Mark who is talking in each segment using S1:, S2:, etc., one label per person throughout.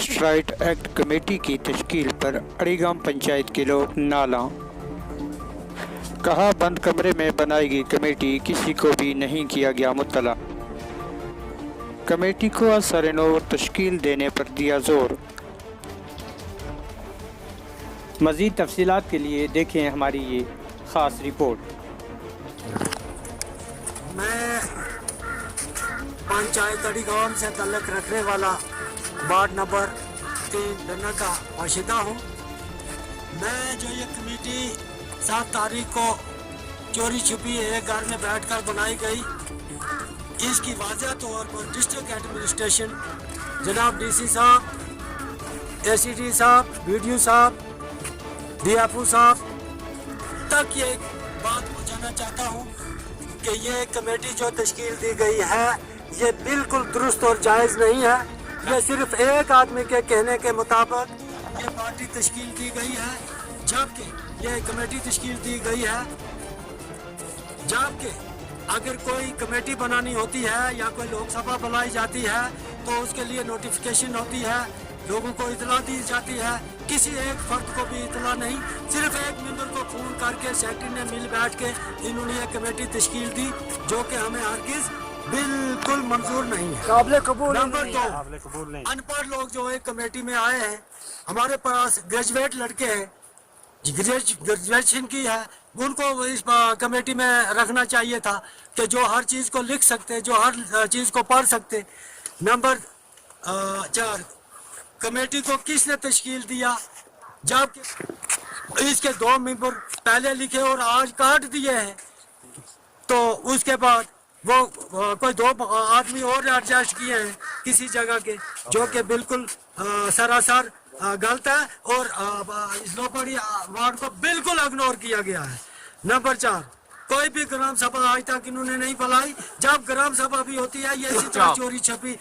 S1: Forest right act committee کی تشکیل پر اڑیگام پنچایت کے لوگ نالاں، کہا بند کمرے میں بنائی گئی کمیٹی، کسی کو بھی نہیں کیا گیا مطلع۔ کمیٹی کو اثر نو تشکیل دینے پر دیا زور۔ مزید تفصیلات کے لیے دیکھیں ہماری یہ خاص رپورٹ۔
S2: میں پنچایت اڑیگام سے تعلق رکھنے والا وارڈ نمبر 3 ڈنا کا باشندہ ہوں۔ میں جو یہ کمیٹی 7 تاریخ کو چوری چھپی ایک گھر میں بیٹھ کر بنائی گئی، اس کی واضح طور پر ڈسٹرکٹ ایڈمنسٹریشن جناب ڈی سی صاحب، اے سی ڈی صاحب، بی ڈی او صاحب، ڈی ایف او صاحب تک یہ بات پہنچانا چاہتا ہوں کہ یہ کمیٹی جو تشکیل دی گئی ہے یہ بالکل درست اور جائز نہیں ہے۔ یہ صرف ایک آدمی کے کہنے کے مطابق یہ پارٹی تشکیل دی گئی ہے، جبکہ یہ کمیٹی تشکیل دی گئی ہے، جبکہ اگر کوئی کمیٹی بنانی ہوتی ہے یا کوئی لوک سبھا بلائی جاتی ہے تو اس کے لیے نوٹیفیکیشن ہوتی ہے، لوگوں کو اطلاع دی جاتی ہے۔ کسی ایک فرد کو بھی اطلاع نہیں، صرف ایک ممبر کو فون کر کے سیکرٹری نے مل بیٹھ کے انہوں نے یہ کمیٹی تشکیل دی، جو کہ ہمیں ہرگز بالکل منظور نہیں ہے، قابل قبول۔ نمبر 2، ان پڑھ لوگ جو ایک کمیٹی میں آئے ہیں، ہمارے پاس گریجویٹ لڑکے ہیں، گریجویشن کی ہے، ان کو اس کمیٹی میں رکھنا چاہیے تھا کہ جو ہر چیز کو لکھ سکتے، جو ہر چیز کو پڑھ سکتے۔ نمبر 4، کمیٹی کو کس نے تشکیل دیا، جبکہ اس کے 2 ممبر پہلے لکھے اور آج کاٹ دیے ہیں، تو اس کے بعد وہ کوئی 2 آدمی اور ایڈجسٹ کیے ہیں کسی جگہ کے، جو کہ بالکل سراسر غلط ہے اور اس لوپڑی وارڈ کو بالکل اگنور کیا گیا ہے۔ نمبر 4، کوئی بھی گرام سبھا آج تک انہوں نے نہیں بلائی، جب گرام سبھا بھی ہوتی ہے یہ اسی طرح چوری چھپی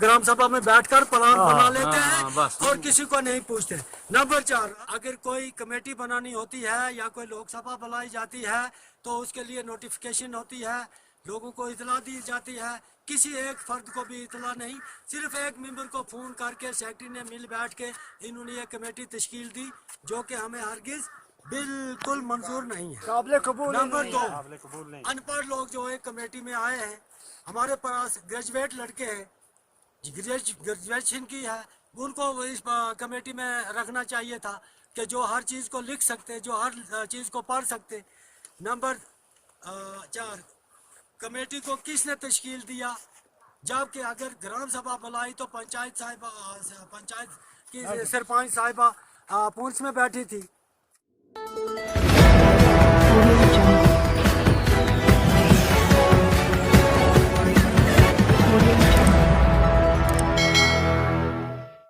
S2: گرام سبھا میں بیٹھ کر پلان بنا لیتے ہیں اور کسی کو نہیں پوچھتے۔ نمبر 4، اگر کوئی کمیٹی بنانی ہوتی ہے یا کوئی لوک سبھا بلائی جاتی ہے تو اس کے لیے نوٹیفیکیشن ہوتی ہے، لوگوں کو اطلاع دی جاتی ہے، کسی ایک فرد کو بھی اطلاع نہیں، صرف ایک ممبر کو فون کر کے سیکرٹری نے مل بیٹھ کے انہوں نے یہ کمیٹی تشکیل دی، جو کہ ہمیں ہرگز بالکل منظور نہیں ہے، قابل قبول۔ نمبر 2، ان پڑھ لوگ جو ایک کمیٹی میں آئے ہیں، ہمارے پاس گریجویٹ لڑکے ہیں، گریجویشن کی ہے، ان کو اس کمیٹی میں رکھنا چاہیے تھا کہ جو ہر چیز کو لکھ سکتے، جو ہر چیز کو پڑھ سکتے۔ نمبر 4، کمیٹی کو کس نے تشکیل دیا، جبکہ اگر گرام سبھا بلائی تو پنچایت کی سرپنچ صاحبہ پونچھ میں بیٹھی تھی،